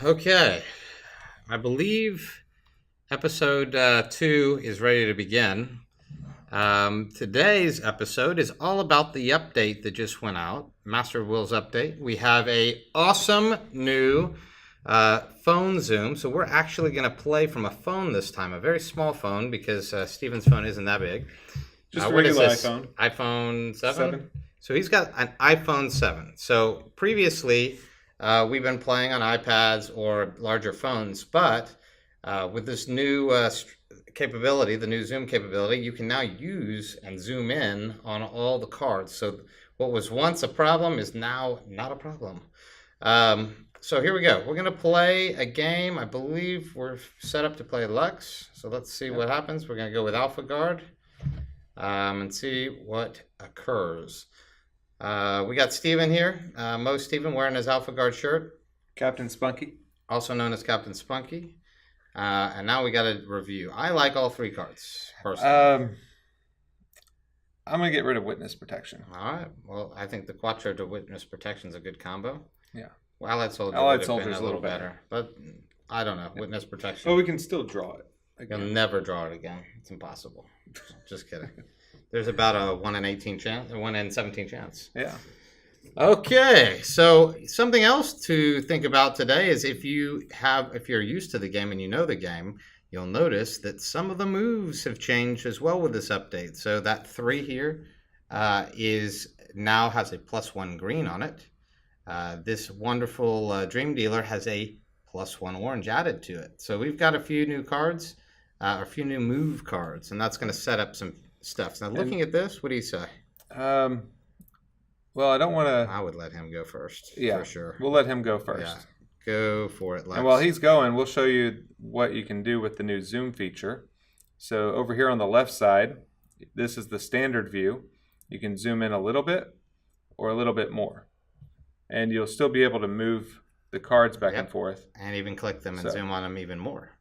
Okay, I believe episode 2 is ready to begin. Today's episode is all about the update that just went out, Master of Will's update. We have a awesome new phone zoom, so we're actually going to play from a phone this time, a very small phone because Steven's phone isn't that big. Just a regular iPhone. iPhone 7? So he's got an iPhone 7. So previously, we've been playing on iPads or larger phones, but with this new capability, the new zoom capability, you can now use and zoom in on all the cards. So what was once a problem is now not a problem. So here we go. We're going to play a game. I believe we're set up to play Lux. So let's see what happens. We're going to go with Alpha Guard and see what occurs. We got Steven here. Steven wearing his Alpha Guard shirt. Captain Spunky. Also known as Captain Spunky. And now we got a review. I like all three cards, personally. I'm going to get rid of Witness Protection. All right. Well, I think the Quattro to Witness Protection is a good combo. Yeah. Well, Allied Soldier Allied Soldier is a little better. But I don't know. Yeah. Witness Protection. Well, we can still draw it again. You'll never draw it again. It's impossible. Just kidding. There's about a 1 in 18 chance, or 1 in 17 chance. Yeah. Okay, so something else to think about today is if you're used to the game and you know the game, you'll notice that some of the moves have changed as well with this update. So that 3 here now has a +1 green on it. This wonderful Dream Dealer has a +1 orange added to it. So we've got a few new cards, a few new move cards, and that's going to set up some stuff. Now, looking at this, what do you say? Well, I don't want to... I would let him go first, for sure. We'll let him go first. Yeah, go for it, Lex. And while he's going, we'll show you what you can do with the new zoom feature. So over here on the left side, this is the standard view. You can zoom in a little bit or a little bit more. And you'll still be able to move the cards back and forth. And even click them and zoom on them even more.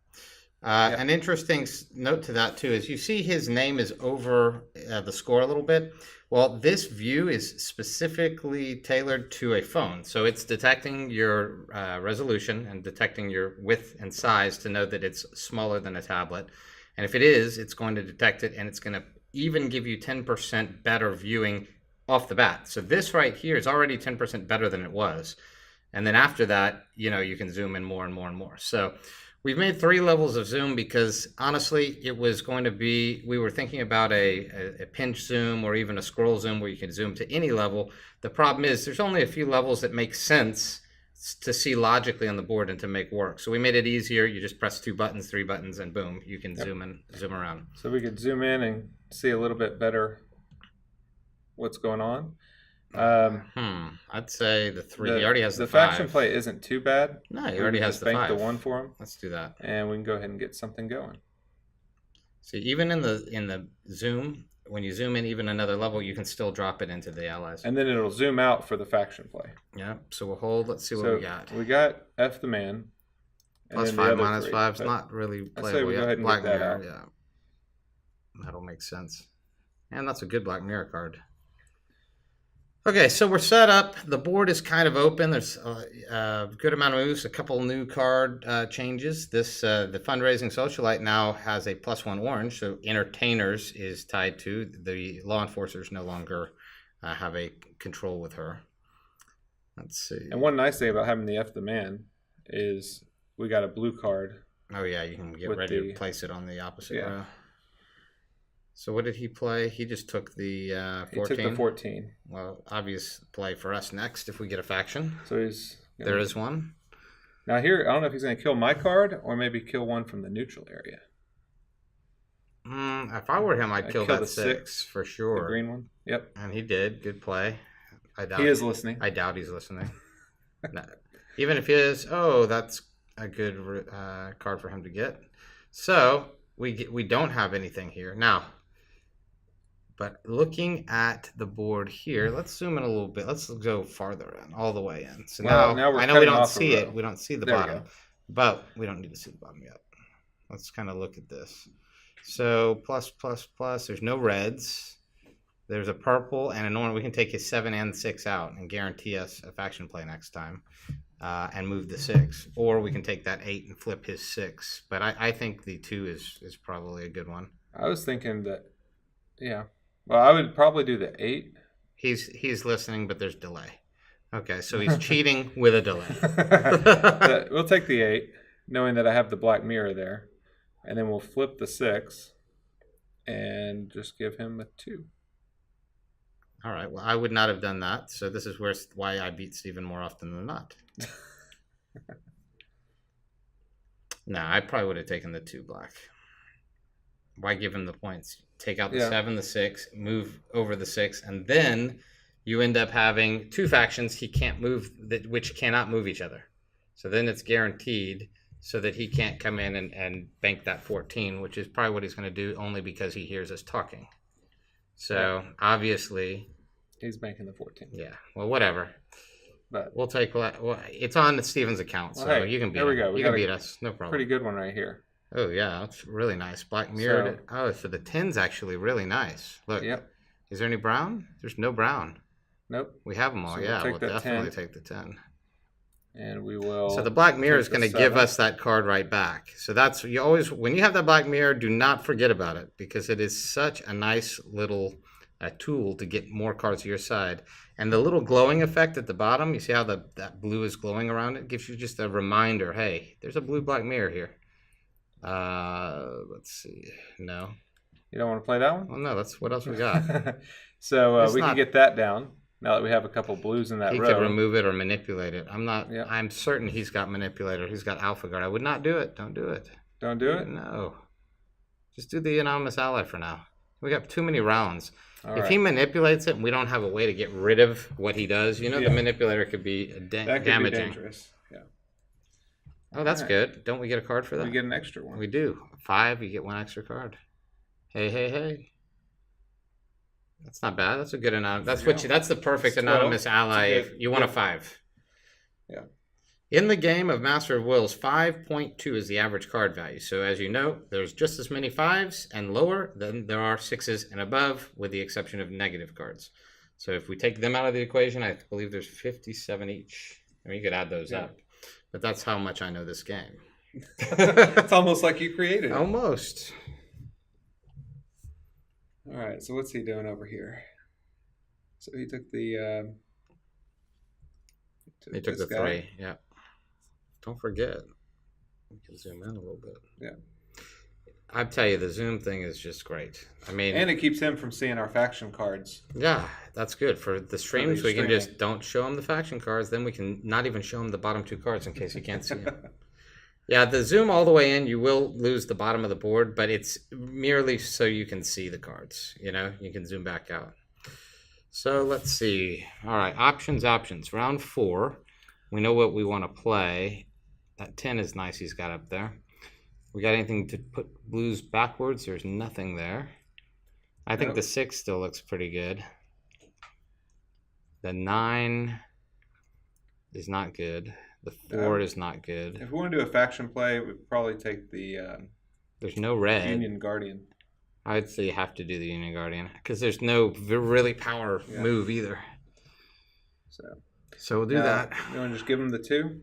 An interesting note to that, too, is you see his name is over the score a little bit. Well, this view is specifically tailored to a phone. So it's detecting your resolution and detecting your width and size to know that it's smaller than a tablet. And if it is, it's going to detect it, and it's going to even give you 10% better viewing off the bat. So this right here is already 10% better than it was. And then after that, you can zoom in more and more and more. So we've made 3 levels of zoom because, honestly, it was going to be, we were thinking about a pinch zoom or even a scroll zoom where you can zoom to any level. The problem is there's only a few levels that make sense to see logically on the board and to make work. So we made it easier. You just press 2 buttons, 3 buttons, and boom, you can zoom in, zoom around. So we could zoom in and see a little bit better what's going on. I'd say the 3. He already has the 5. The faction play isn't too bad. No, he already has the 5. Bank the 1 for him. Let's do that. And we can go ahead and get something going. See, even in the zoom, when you zoom in even another level, you can still drop it into the allies. And then it'll zoom out for the faction play. Yeah. So we'll hold. Let's see what we got. We got F the man. +5, -5 is not really playable. I say we go ahead and Black get that Mirror, out. Yeah. That'll make sense. And that's a good Black Mirror card. Okay, so we're set up. The board is kind of open. There's a good amount of moves, a couple new card changes. The fundraising socialite now has a +1 orange, so entertainers is tied to. The law enforcers no longer have a control with her. Let's see. And one nice thing about having the F the man is we got a blue card. Oh yeah, you can get ready to place it on the opposite row. So what did he play? He just took the 14. He took the 14. Well, obvious play for us next if we get a faction. So there is one. Now here, I don't know if he's going to kill my card or maybe kill one from the neutral area. If I were him, I'd kill that 6 for sure. The green one? Yep. And he did. Good play. He is listening. I doubt he's listening. No. Even if he is, that's a good card for him to get. So we don't have anything here. Now, but looking at the board here, let's zoom in a little bit. Let's go farther in, all the way in. So now we're I know we don't see it. We don't see the bottom, but we don't need to see the bottom yet. Let's kind of look at this. So plus, plus, plus. There's no reds. There's a purple and an orange. We can take his 7 and 6 out and guarantee us a faction play next time. and move the 6. Or we can take that 8 and flip his 6. But I think the 2 is probably a good one. I was thinking that, yeah. Well, I would probably do the 8. He's listening, but there's delay. Okay, so he's cheating with a delay. We'll take the 8, knowing that I have the black mirror there. And then we'll flip the 6 and just give him a 2. All right, well, I would not have done that. So this is why I beat Steven more often than not. No, I probably would have taken the 2 black. Why give him the points? Take out the 7, the 6, move over the 6, and then you end up having 2 factions he can't move, which cannot move each other. So then it's guaranteed so that he can't come in and bank that 14, which is probably what he's going to do only because he hears us talking. So obviously he's banking the 14. Yeah, well, whatever. But we'll take. Well, it's on Steven's account, so you can beat. There we go. You can beat us, no problem. Pretty good one right here. Oh yeah, that's really nice. Black mirrored. So the 10's actually really nice. Look. Yep. Is there any brown? There's no brown. Nope. We have them all. So we'll definitely take the 10. And we will. So the black mirror is going to give us that card right back. So that's you always when you have that black mirror, do not forget about it because it is such a nice little tool to get more cards to your side. And the little glowing effect at the bottom, you see how that blue is glowing around it? Gives you just a reminder, hey, there's a blue-black mirror here. Let's see. No. You don't want to play that one? Well, no, that's what else we got. So we can get that down now that we have a couple blues in that row. He could remove it or manipulate it. I'm certain he's got manipulator. He's got alpha guard. I would not do it. Don't do it. Don't do it? No. Just do the anonymous ally for now. We got too many rounds. If he manipulates it and we don't have a way to get rid of what he does, the manipulator could be damaging. Be dangerous. Yeah. Oh, that's good. Don't we get a card for that? We get an extra one. We do. 5, you get 1 extra card. Hey. That's not bad. That's a good anonymous. That's the perfect anonymous ally. You want a 5. Yeah. In the game of Master of Wills, 5.2 is the average card value. So as you know, there's just as many 5s and lower than there are 6s and above, with the exception of negative cards. So if we take them out of the equation, I believe there's 57 each. I mean, you could add those up. But that's how much I know this game. It's almost like you created it. Almost. All right, so what's he doing over here? So he took the... He took the 3, yeah. Don't forget, we can zoom in a little bit. Yeah. I tell you, the zoom thing is just great. I mean, and it keeps him from seeing our faction cards. Yeah, that's good for the streams. We can just don't show him the faction cards. Then we can not even show him the bottom 2 cards in case he can't see them. Yeah, the zoom all the way in, you will lose the bottom of the board, but it's merely so you can see the cards. You can zoom back out. So let's see. All right, options. Round 4. We know what we want to play. That 10 is nice he's got up there. We got anything to put blues backwards? There's nothing there. I think the 6 still looks pretty good. The 9 is not good. The 4 is not good. If we want to do a faction play, we'd probably take the... there's no red. Union Guardian. I'd say you have to do the Union Guardian because there's no really power move either. So we'll do that. You want to just give him the 2?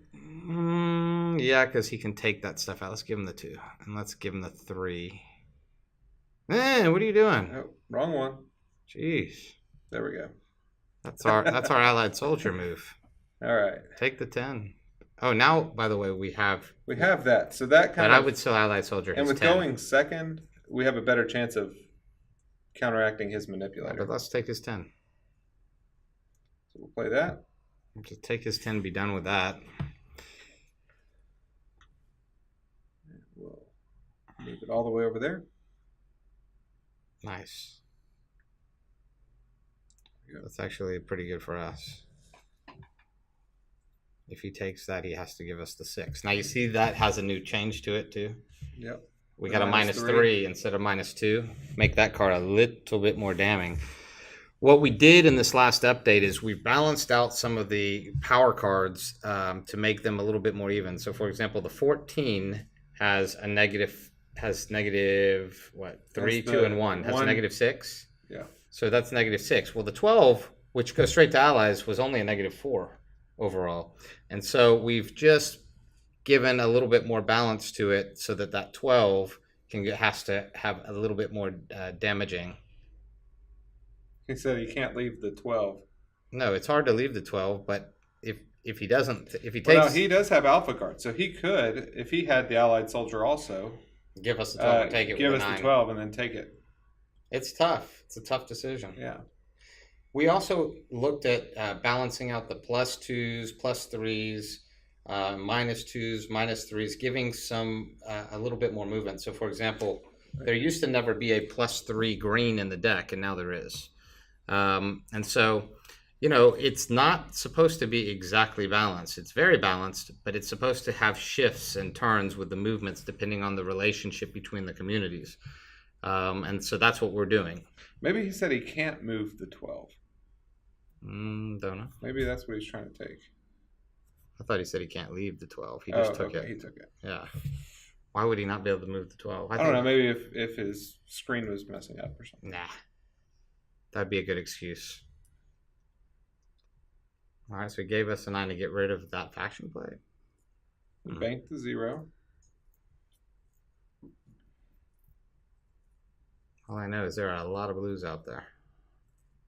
Yeah, because he can take that stuff out. Let's give him the 2. And let's give him the 3. Man, what are you doing? Oh, wrong one. Jeez. There we go. That's our allied soldier move. All right. Take the 10. Oh, now, by the way, we have that. So that kind of... But I would still allied soldier his 10. And with going second, we have a better chance of counteracting his manipulator. But let's take his 10. So we'll play that. Just take his 10, be done with that. We'll move it all the way over there. Nice. That's actually pretty good for us. If he takes that, he has to give us the 6. Now you see that has a new change to it too. Yep. We got a -3 instead of -2. Make that card a little bit more damning. What we did in this last update is we balanced out some of the power cards to make them a little bit more even. So, for example, the 14 has a negative, what, 3, 2, and 1. Has a -6. Yeah. So that's -6. Well, the 12, which goes straight to allies, was only a -4. overall. And so we've just given a little bit more balance to it so that that 12 has to have a little bit more damaging. He said he can't leave the 12. No, it's hard to leave the 12, but if he doesn't, if he Well, takes, no, he does have alpha cards, so he could, if he had the allied soldier also, give us the 12 and take it give with us the 9. the 12 and then take it. It's tough. It's a tough decision. Yeah. We also looked at balancing out the +2s, +3s, -2s, -3s, giving some a little bit more movement. So, for example, there used to never be a +3 green in the deck, and now there is. And so, it's not supposed to be exactly balanced. It's very balanced, but it's supposed to have shifts and turns with the movements depending on the relationship between the communities. And so that's what we're doing. Maybe he said he can't move the 12. Don't know. Maybe that's what he's trying to take. I thought he said he can't leave the 12. He just took it. He took it. Yeah. Why would he not be able to move the 12? I don't know. Maybe if his screen was messing up or something. Nah. That'd be a good excuse. All right, so he gave us a 9 to get rid of that faction play. We banked the 0. All I know is there are a lot of blues out there.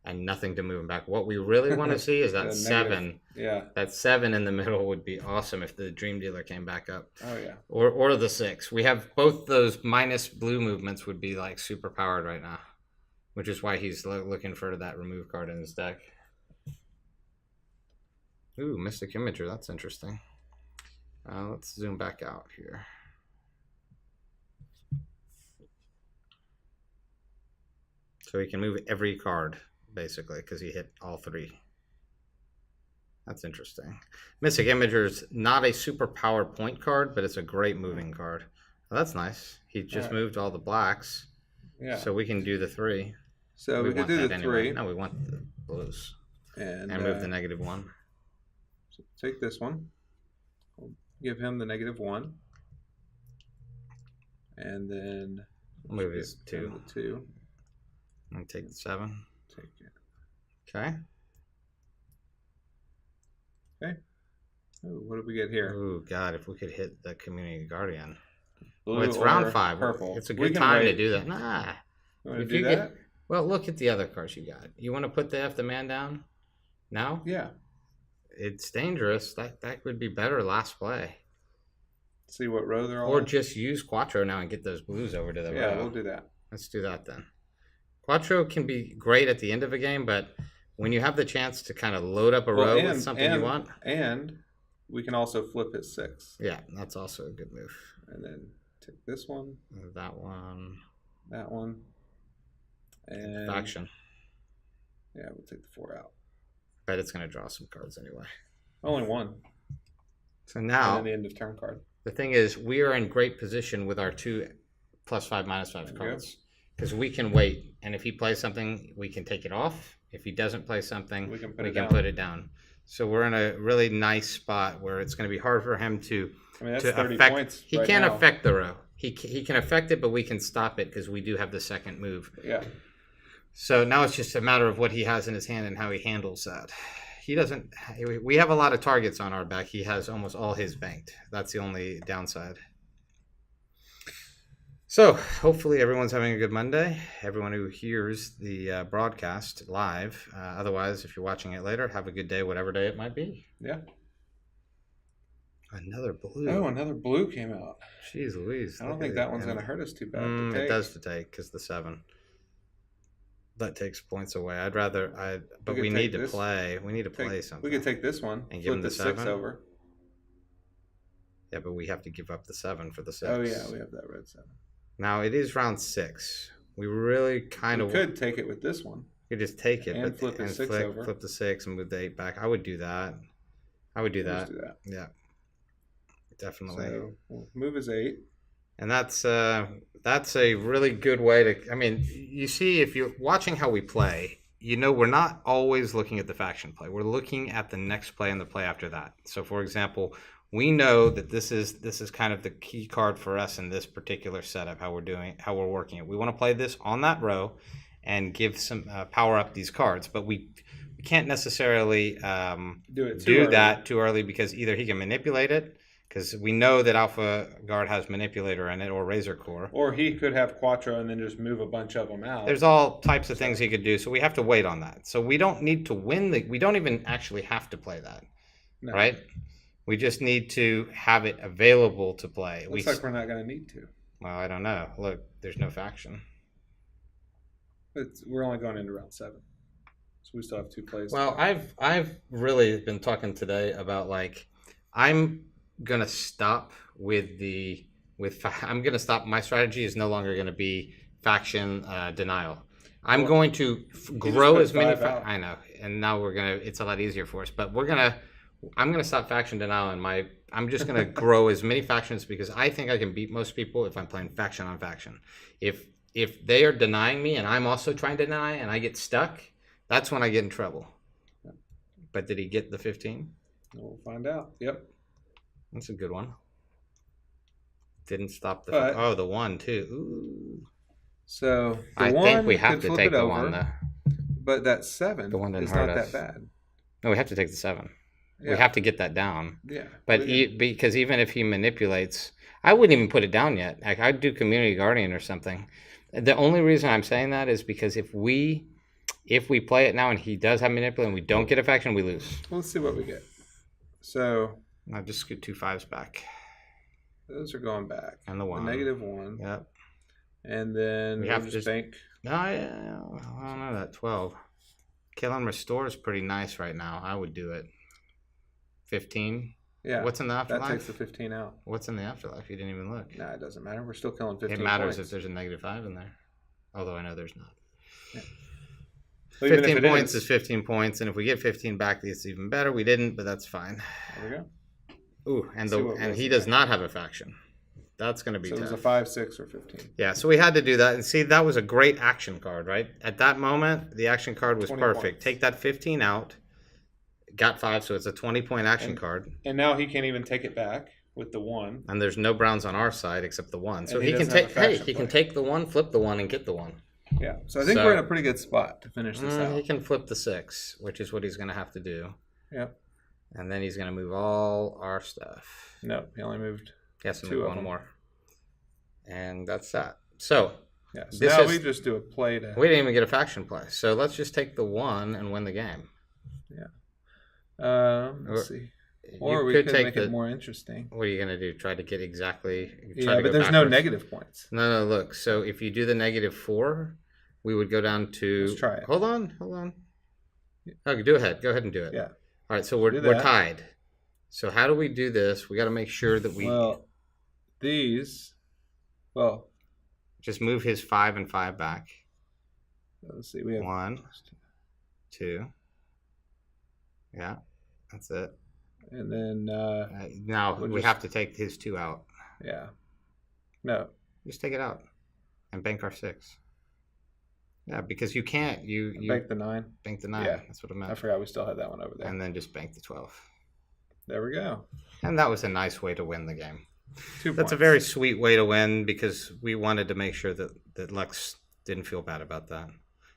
And nothing to move them back. What we really want to see is that 7. Yeah. That 7 in the middle would be awesome if the Dream Dealer came back up. Oh, yeah. Or the 6. We have both those minus blue movements would be like super powered right now. Which is why he's looking for that remove card in his deck. Ooh, Mystic Imager. That's interesting. Let's zoom back out here. So he can move every card, basically, because he hit all 3. That's interesting. Mystic Imager is not a super power point card, but it's a great moving card. Well, that's nice. He just moved all the blacks. Yeah. So we can do the 3. So we could do the 3. No, we want the blues. And move the -1. So take this one. We'll give him the -1. And then move his 2. The 2. And take the 7. Take it. Okay. Okay. Oh, what did we get here? Oh, God, if we could hit the Community Guardian. Blue Well, it's round 5. Purple. It's a good time to do that. Nah. You want to do that? Well, look at the other cards you got. You want to put the man down now? Yeah. It's dangerous. That would be better last play. See what row they're on? Or just use Quattro now and get those blues over to the row. Yeah, we'll do that. Let's do that then. Quattro can be great at the end of a game, but when you have the chance to kind of load up a row with something you want. And we can also flip his 6. Yeah, that's also a good move. And then take this one. That one. That one. And faction. Yeah, we'll take the 4 out. Bet it's going to draw some cards anyway. Only 1. So now, and then the end of turn card. The thing is, we are in great position with our 2 +5, -5 cards. Because we can wait, and if he plays something, we can take it off. If he doesn't play something, we can put it down. So we're in a really nice spot where it's going to be hard for him to. I mean, that's 30 points. He can't affect the row. He can affect it, but we can stop it because we do have the second move. Yeah. So now it's just a matter of what he has in his hand and how he handles that. He doesn't. We have a lot of targets on our back. He has almost all his banked. That's the only downside. So hopefully everyone's having a good Monday. Everyone who hears the broadcast live. Otherwise, if you're watching it later, have a good day, whatever day it might be. Yeah. Another blue. Oh, another blue came out. Jeez Louise. I don't think that one's going to hurt us too bad to take. It does to take because the 7. That takes points away. But we need to play. We need to play something. We could take this one and give him the 6 over. Yeah, but we have to give up the 7 for the 6. Oh yeah, we have that red 7. Now it is round 6. We really kind of could take it with this one. You could just take it and flip the 6 over. Flip the 6 and move the 8 back. I would do that. Let's do that. Yeah, definitely. So we'll move his 8. And that's a really good way to. I mean, you see, if you're watching how we play, we're not always looking at the faction play. We're looking at the next play and the play after that. So, for example, we know that this is kind of the key card for us in this particular setup. How we're working it. We want to play this on that row, and give some power up these cards. But we can't necessarily do that too early because either he can manipulate it, because we know that Alpha Guard has Manipulator in it, or Razor Core. Or he could have Quattro and then just move a bunch of them out. There's all types of things he could do, so we have to wait on that. So we don't need to win we don't even actually have to play that, right? We just need to have it available to play. Looks like we're not going to need to. Well, I don't know. Look, there's no faction. We're only going into round 7. So we still have 2 plays. Well, I've really been talking today about, like, I'm gonna stop I'm gonna stop. My strategy is no longer gonna be faction denial. I'm going to grow as many. I know, and now it's a lot easier for us. But I'm gonna stop faction denial, and I'm just gonna grow as many factions because I think I can beat most people if I'm playing faction on faction. If they are denying me and I'm also trying to deny and I get stuck, that's when I get in trouble. But did he get the 15? We'll find out. Yep. That's a good one. Didn't stop the the 1 too. Ooh. So I think we have to take the 1 though. But that 7 the one is not that bad. No, we have to take the 7. Yeah. We have to get that down. Yeah. But because even if he manipulates, I wouldn't even put it down yet. Like, I'd do Community Guardian or something. The only reason I'm saying that is because if we play it now and he does have manipulate and we don't get a faction, we lose. Well, let's see what we get. So I'll just scoot 2 5s back. Those are going back. And the 1. The -1. Yep. And then we have to just bank. No, I don't know that 12. Kill and restore is pretty nice right now. I would do it. 15. Yeah. What's in the afterlife? That takes the 15 out. What's in the afterlife? You didn't even look. Nah, it doesn't matter. We're still killing 15 It matters points. if there's a -5 in there. Although I know there's not. Yeah. 15 points is 15 points, and if we get 15 back, it's even better. We didn't, but that's fine. There we go. Ooh, and he does not have a faction. That's going to be tough. So it was a 5, 6, or 15. Yeah, so we had to do that. And see, that was a great action card, right? At that moment, the action card was perfect. Points. Take that 15 out. Got 5, so it's a 20-point action card. And now he can't even take it back with the 1. And there's no browns on our side except the 1. So And he can take he can take the 1, flip the 1, and get the 1. Yeah. So I think we're in a pretty good spot to finish this out. He can flip the 6, which is what he's going to have to do. Yep. And then he's going to move all our stuff. No, he only moved Yes, two move of one them. more. And that's that. So Yeah. So this now is- we just do a play to. we didn't even get a faction play. So let's just take the 1 and win the game. Let's see. Or we could make it more interesting. What are you going to do? Try to get exactly... Yeah, but there's no negative points. No, look. So if you do the -4, we would go down to... Let's try it. Hold on. Okay, go ahead and do it. Yeah. All right, so we're tied. So how do we do this? We got to make sure that we... just move his 5 and 5 back. Let's see. We have 1, 2. Yeah, that's it. And then now we have to take his 2 out. Yeah. No. Just take it out and bank our 6. Yeah, because you can't. You bank the 9. Bank the 9. Yeah. That's what I meant. I forgot we still had that one over there. And then just bank the 12. There we go. And that was a nice way to win the game. 2 That's points. a very sweet way to win because we wanted to make sure that Lex didn't feel bad about that.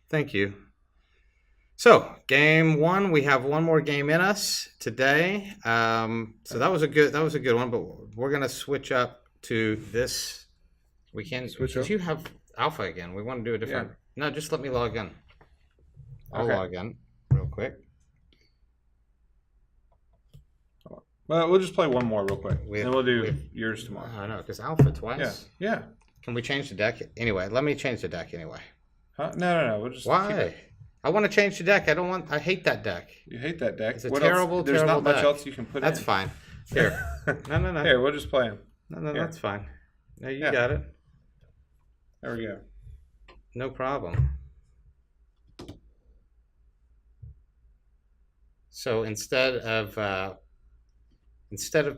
Thank you. So, game 1, we have one more game in us today. So that was a good one, but we're gonna switch up to this. We can switch because you have Alpha again. We want to do a different. Yeah. No, just let me log in. I'll log in real quick. Well, we'll just play one more real quick. And we'll do yours tomorrow. I know, because Alpha twice. Yeah. Can we change the deck? Anyway, let me change the deck anyway. Huh? No. We'll just. Why? I want to change the deck. I hate that deck. You hate that deck? It's a terrible There's terrible not much deck. else you can put in. That's fine. Here. No. Here, we'll just play them. No, that's fine. No, you got it. There we go. No problem. So instead of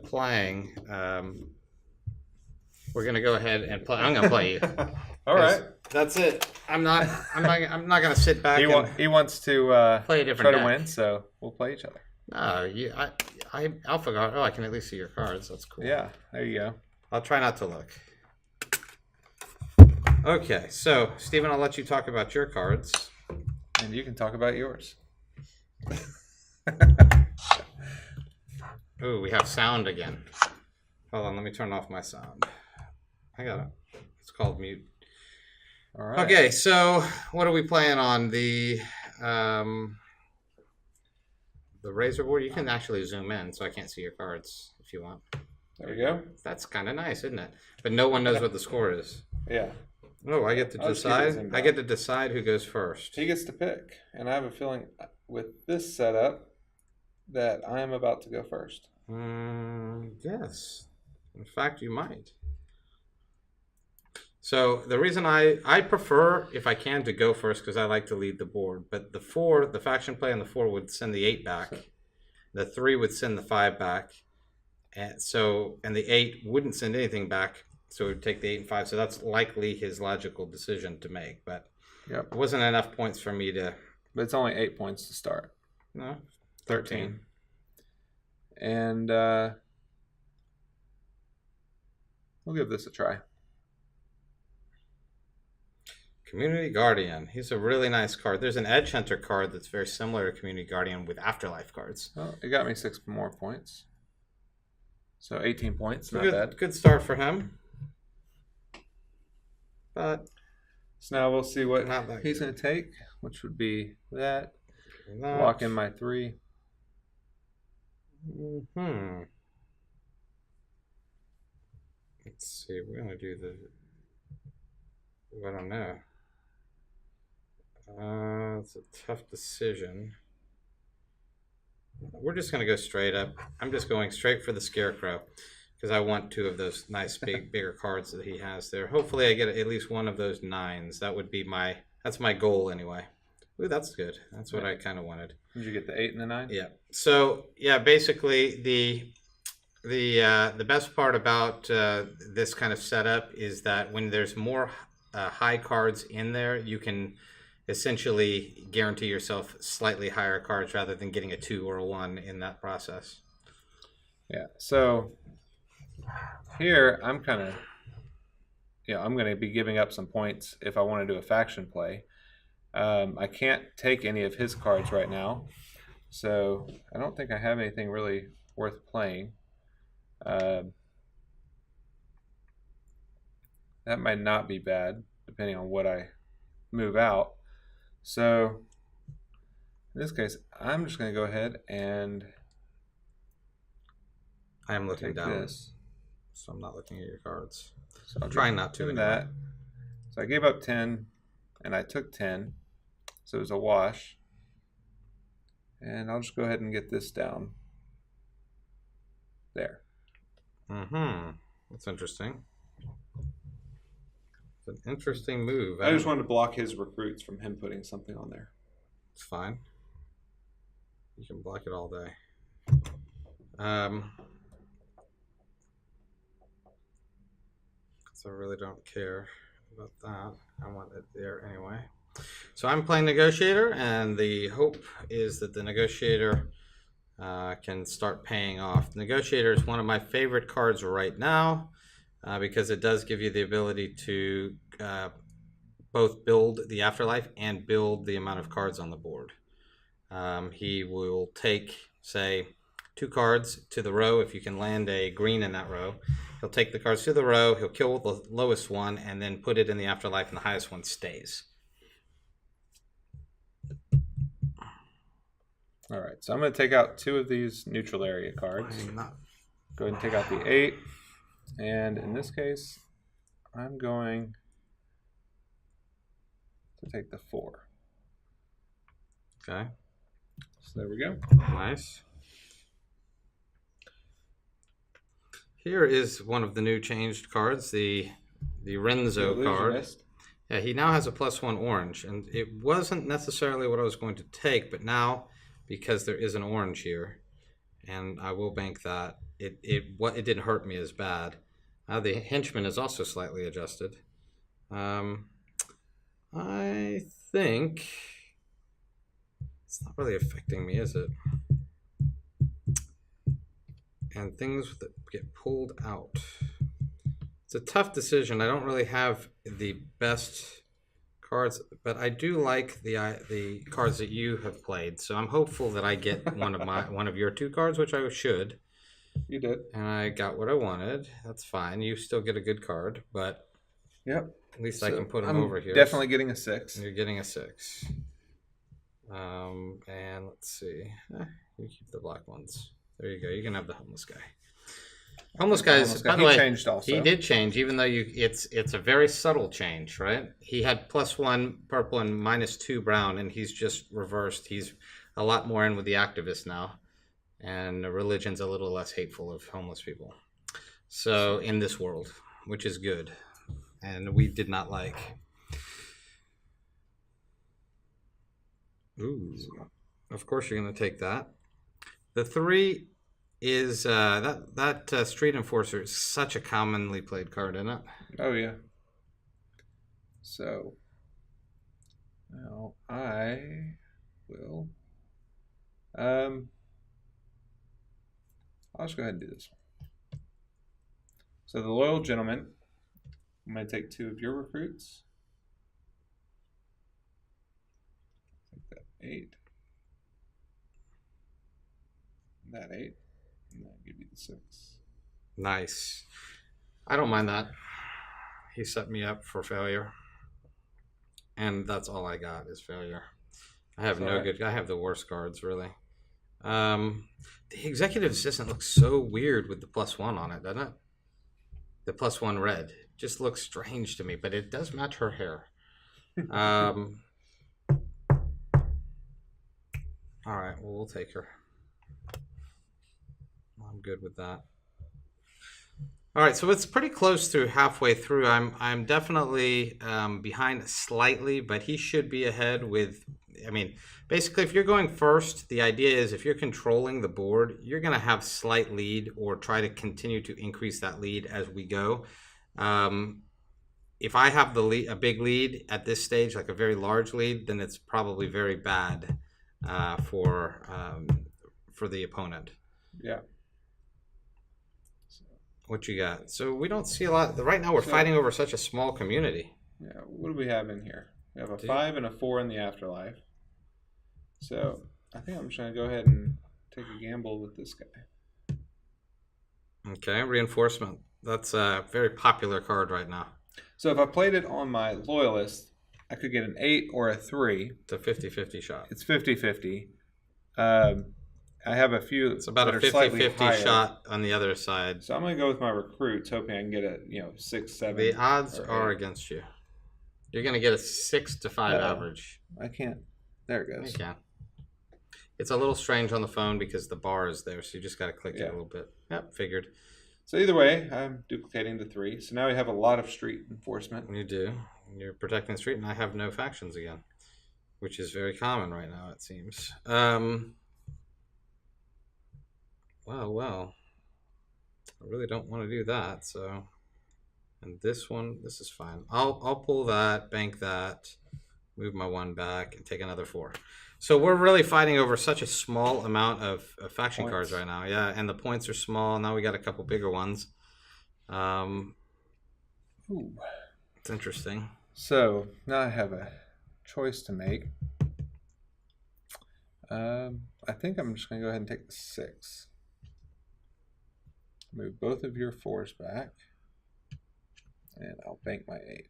playing, we're gonna go ahead and play. I'm gonna play you. All right. That's it. I'm not gonna sit back. He wants to play a different try to deck. win, so we'll play each other. No, I Alpha Guard. Oh, I can at least see your cards. That's cool. Yeah, there you go. I'll try not to look. Okay, so Stephen, I'll let you talk about your cards. And you can talk about yours. Ooh, we have sound again. Hold on, let me turn off my sound. I got it. It's called mute. All right. Okay, so what are we playing on? The razor board. You can actually zoom in, so I can't see your cards if you want. There we go. That's kind of nice, isn't it? But no one knows what the score is. Yeah. Oh, I get to I'll just keep it decide. zoomed I out. get to decide who goes first. He gets to pick, and I have a feeling with this setup that I am about to go first. Yes. In fact, you might. So the reason I prefer, if I can, to go first because I like to lead the board. But the 4, the faction play on the 4 would send the 8 back. The 3 would send the 5 back. And the 8 wouldn't send anything back. So it would take the 8 and 5. So that's likely his logical decision to make. But Yep. it wasn't enough points for me to. But it's only 8 points to start. No, 13. And we'll give this a try. Community Guardian. He's a really nice card. There's an Edge Hunter card that's very similar to Community Guardian with Afterlife cards. Oh, it got me 6 more points. So 18 points, not good, bad. Good start for him. But so now we'll see what not he's going to take, which would be that. Lock in my 3. Let's see. We're going to do I don't know. It's a tough decision. We're just going to go straight up. I'm just going straight for the Scarecrow because I want 2 of those nice bigger cards that he has there. Hopefully I get at least one of those 9s. That would be that's my goal anyway. Ooh, that's good. That's what I kind of wanted. Did you get the 8 and the 9? Yeah. So yeah, basically the best part about this kind of setup is that when there's more high cards in there, you can essentially guarantee yourself slightly higher cards rather than getting a 2 or a 1 in that process. Yeah. So here I'm kind of, I'm going to be giving up some points if I want to do a faction play. I can't take any of his cards right now, so I don't think I have anything really worth playing. That might not be bad, depending on what I move out. So in this case, I'm just going to go ahead and I am looking down, this. so I'm not looking at your cards. So I'm trying not to. Do that. So I gave up 10, and I took 10, so it was a wash. And I'll just go ahead and get this down there. That's interesting. It's an interesting move. I just wanted to block his recruits from him putting something on there. It's fine. You can block it all day. So I really don't care about that. I want it there anyway. So I'm playing Negotiator, and the hope is that the Negotiator can start paying off. The Negotiator is one of my favorite cards right now because it does give you the ability to both build the Afterlife and build the amount of cards on the board. He will take, say, 2 cards to the row. If you can land a green in that row, he'll take the cards to the row, he'll kill the lowest one, and then put it in the Afterlife, and the highest one stays. All right, so I'm going to take out 2 of these neutral area cards. Go ahead and take out the 8. And in this case, I'm going to take the 4. Okay. So there we go. Nice. Here is one of the new changed cards, the Renzo card. Yeah, he now has a +1 orange, and it wasn't necessarily what I was going to take, but now, because there is an orange here, and I will bank that, it didn't hurt me as bad. The henchman is also slightly adjusted. I think it's not really affecting me, is it? And things that get pulled out. It's a tough decision. I don't really have the best cards, but I do like the cards that you have played. So I'm hopeful that I get one of your 2 cards, which I should. You did. And I got what I wanted. That's fine. You still get a good card, but Yep. at least So I can put them I'm over here. definitely getting a 6. You're getting a 6. And let's see. You keep the black ones. There you go. You can have the homeless guy. Homeless guy is, by the way, changed also. he did change, even though it's a very subtle change, right? He had +1 purple and -2 brown, and he's just reversed. He's a lot more in with the activists now, and religion's a little less hateful of homeless people. So in this world, which is good, and we did not like. Ooh, of course you're gonna take that. The 3 is that Street Enforcer is such a commonly played card, isn't it? Oh yeah. So now I will I'll just go ahead and do this one. So the loyal gentleman, I'm going to take 2 of your recruits. Take that 8. That 8. And that'll give you the 6. Nice. I don't mind that. He set me up for failure. And that's all I got is failure. I have I have the worst cards, really. The executive assistant looks so weird with the +1 on it, doesn't it? The +1 red. Just looks strange to me, but it does match her hair. All right, well, we'll take her. I'm good with that. All right, so it's pretty close to halfway through. I'm definitely behind slightly, but he should be ahead with. I mean, basically, if you're going first, the idea is if you're controlling the board, you're going to have slight lead or try to continue to increase that lead as we go. If I have the lead, a big lead at this stage, like a very large lead, then it's probably very bad for the opponent. Yeah. What you got? So we don't see a lot. Right now we're fighting over such a small community. Yeah, what do we have in here? We have a 5 and a 4 in the afterlife. So I think I'm just going to go ahead and take a gamble with this guy. Okay, reinforcement. That's a very popular card right now. So if I played it on my loyalist, I could get an 8 or a 3. It's a 50-50 shot. It's 50-50. I have a few. It's about a 50-50 shot on the other side. So I'm going to go with my recruits, hoping I can get a 6, 7. The odds are against you. You're going to get a 6 to 5 average. I can't. There it goes. You can. It's a little strange on the phone because the bar is there, so you just got to click it a little bit. Yep, figured. So either way, I'm duplicating the 3. So now we have a lot of street enforcement. You do. You're protecting the street, and I have no factions again, which is very common right now, it seems. Well. I really don't want to do that, so. And this one, this is fine. I'll pull that, bank that, move my 1 back, and take another 4. So we're really fighting over such a small amount of faction cards right now. Yeah, and the points are small. Now we got a couple bigger ones. Ooh. It's interesting. So now I have a choice to make. I think I'm just going to go ahead and take the 6. Move both of your 4s back. And I'll bank my 8.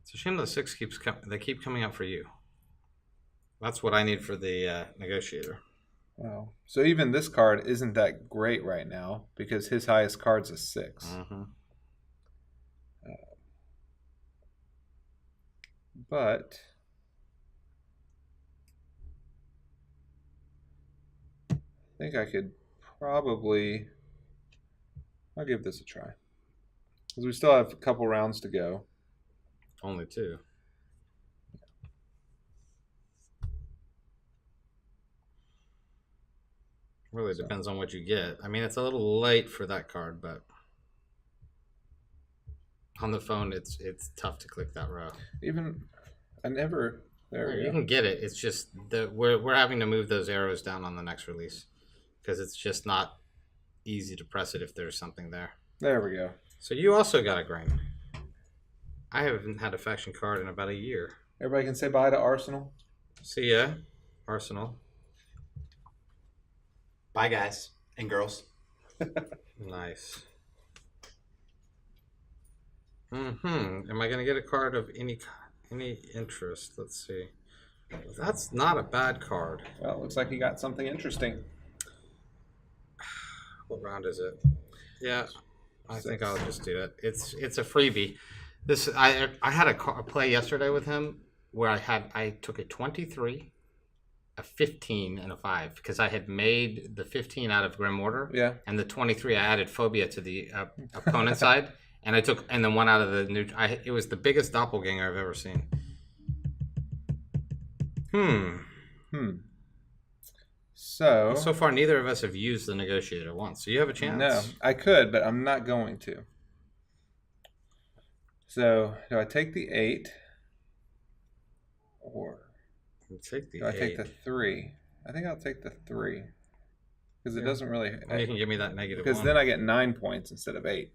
It's a shame the 6 they keep coming out for you. That's what I need for the negotiator. Wow. So even this card isn't that great right now because his highest card's a 6. Mm-hmm. But I think I could probably. I'll give this a try because we still have a couple rounds to go. Only 2. Really depends on what you get. I mean, it's a little late for that card, but on the phone, it's tough to click that row. Even I never. There you can get it. It's just that we're having to move those arrows down on the next release because it's just not easy to press it if there's something there. There we go. So you also got a grain. I haven't had a faction card in about a year. Everybody can say bye to Arsenal. See ya, Arsenal. Bye, guys and girls. Nice. Am I gonna get a card of any interest? Let's see. That's not a bad card. Well, it looks like you got something interesting. What round is it? Yeah, I think I'll just do it. It's a freebie. This I had a play yesterday with him where I took a 23, a 15, and a 5 because I had made the 15 out of Grim Order. Yeah. And the 23 I added Phobia to the opponent's side, and I took and then one out of the new. It was the biggest doppelganger I've ever seen. So far, neither of us have used the negotiator once. So you have a chance. No, I could, but I'm not going to. So do I take the 8, or Take the do I 8. take the 3? I think I'll take the 3 because it doesn't really. You can give me that negative because 1. then I get 9 points instead of 8,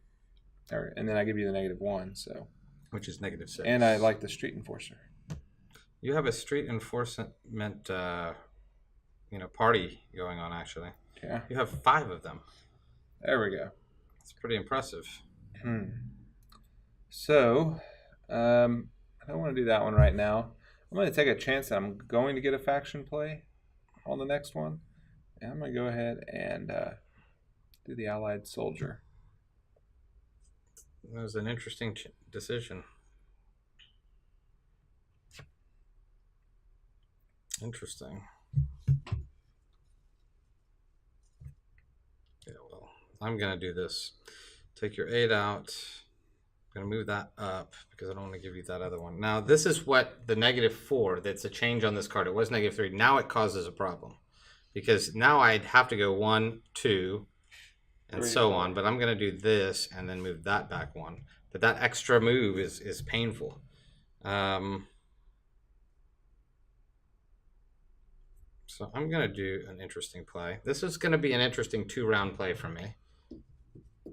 and then I give you the -1. So which is -6. and I like the Street Enforcer. You have a street enforcement, party going on. Actually, Yeah. you have 5 of them. There we go. It's pretty impressive. So, I don't want to do that one right now. I'm going to take a chance that I'm going to get a faction play on the next one. And I'm going to go ahead and do the Allied Soldier. That was an interesting decision. Interesting. Yeah, well, I'm going to do this. Take your 8 out. I'm going to move that up because I don't want to give you that other one. Now, this is what the -4, that's a change on this card. It was -3. Now it causes a problem because now I'd have to go 1, 2, and 3, so 4. on. But I'm going to do this and then move that back 1. But that extra move is painful. So I'm going to do an interesting play. This is going to be an interesting 2-round play for me.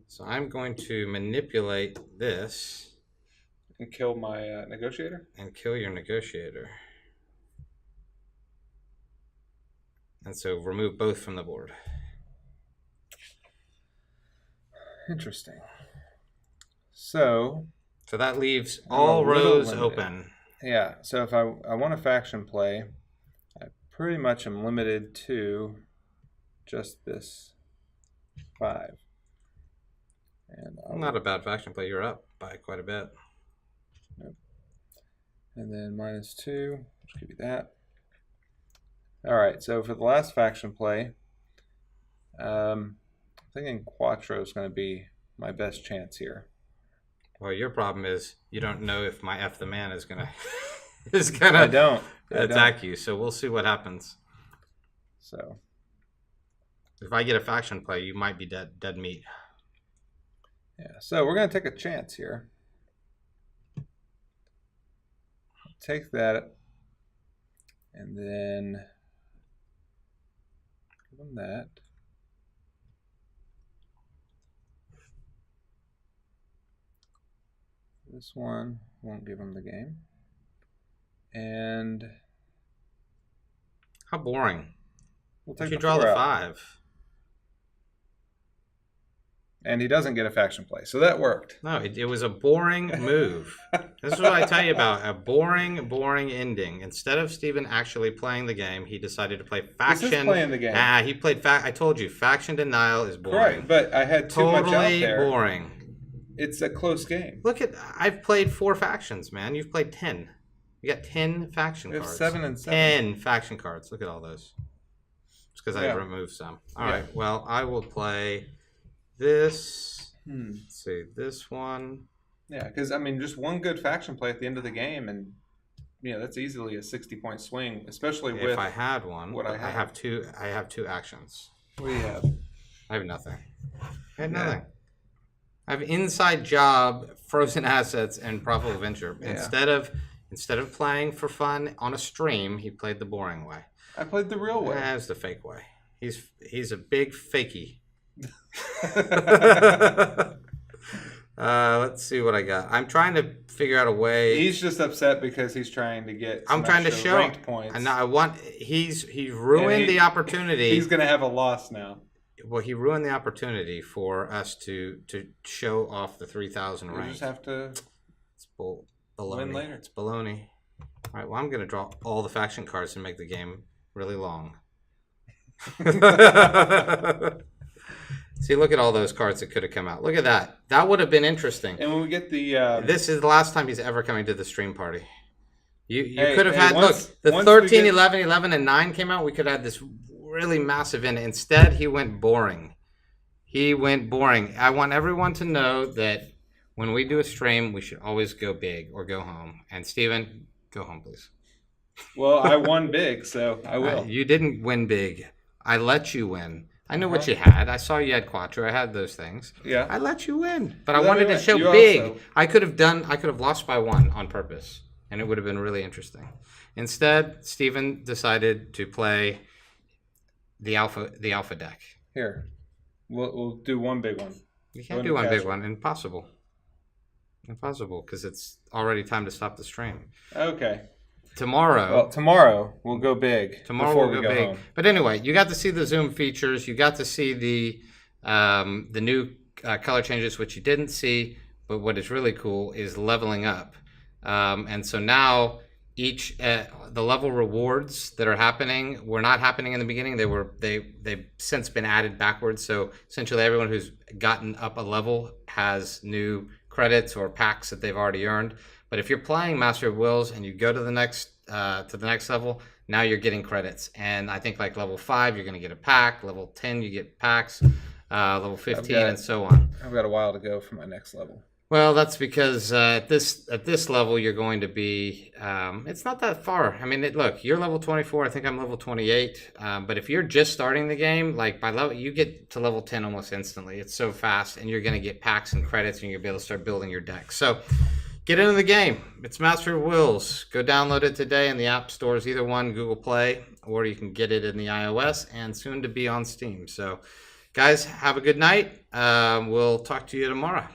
So I'm going to manipulate this. And kill my Negotiator? And kill your Negotiator. And so remove both from the board. Interesting. So that leaves all rows open. Yeah, so if I want a faction play, I pretty much am limited to just this 5. And Not a bad faction play. You're up by quite a bit. Yep. And then -2. Just give you that. All right, so for the last faction play, I'm thinking Quattro is going to be my best chance here. Well, your problem is you don't know if my F the man is gonna I don't attack you. So we'll see what happens. So if I get a faction play, you might be dead meat. Yeah. So we're gonna take a chance here. Take that, and then give them that. This one won't give him the game. And how boring. We'll take you draw the 5. And he doesn't get a faction play, so that worked. No, it was a boring move. This is what I tell you about a boring ending. Instead of Steven actually playing the game, he decided to play faction. This is playing the game. He played I told you, faction denial is boring. Correct, but I had too much out there. Totally boring. It's a close game. Look at, I've played 4 factions, man. You've played 10. You got 10 faction cards. 7 and 7. 10 faction cards. Look at all those. It's because I removed some. All right. Well, I will play this. Let's see, this one. Yeah, because I mean, just one good faction play at the end of the game, and that's easily a 60-point swing, especially with. If I had one, what I have two. I have 2 actions. What do you have? I have nothing. I have nothing. I have Inside Job, Frozen Assets, and Profitable Venture. Yeah. Instead of playing for fun on a stream, he played the boring way. I played the real way. That's the fake way. He's a big fakey. Let's see what I got. I'm trying to figure out a way. He's just upset because he's trying to get some I'm trying to extra show. ranked points. And I want. He's ruined the opportunity. He's going to have a loss now. Well, he ruined the opportunity for us to show off the 3,000 We rank. just have to It's baloney. win later. It's baloney. All right. Well, I'm going to draw all the faction cards and make the game really long. See, look at all those cards that could have come out. Look at that. That would have been interesting. And when we get the... This is the last time he's ever coming to the stream party. You Hey, could have hey, had, once- look, the once 13, we get- 11, 11, and 9 came out. We could have had this really massive in. Instead, he went boring. He went boring. I want everyone to know that when we do a stream, we should always go big or go home. And Steven, go home, please. Well, I won big, so I will. You didn't win big. I let you win. I knew what you had. I saw you had Quattro. I had those things. Yeah. I let you win. But I You let wanted me to win. show You big. also- I could have lost by 1 on purpose. And it would have been really interesting. Instead, Steven decided to play the alpha deck. Here. We'll do one big one. You can't Go do into one big casual. one. Impossible, because it's already time to stop the stream. Okay. Tomorrow. Well, tomorrow we'll go big. Tomorrow before we'll we go big. home. But anyway, you got to see the Zoom features. You got to see the new color changes, which you didn't see. But what is really cool is leveling up. And so now each the level rewards that are happening were not happening in the beginning. They've since been added backwards. So essentially, everyone who's gotten up a level has new credits or packs that they've already earned. But if you're playing Master of Wills and you go to the next level, now you're getting credits. And I think like level 5, you're going to get a pack. Level 10, you get packs. Level 15, and so on. I've got a while to go for my next level. Well, that's because at this level you're going to be. It's not that far. I mean, look, you're level 24. I think I'm level 28. But if you're just starting the game, like by level, you get to level 10 almost instantly. It's so fast, and you're going to get packs and credits, and you'll be able to start building your deck. So, get into the game. It's Master of Wills. Go download it today in the app stores, either one, Google Play, or you can get it in the iOS, and soon to be on Steam. So, guys, have a good night. We'll talk to you tomorrow.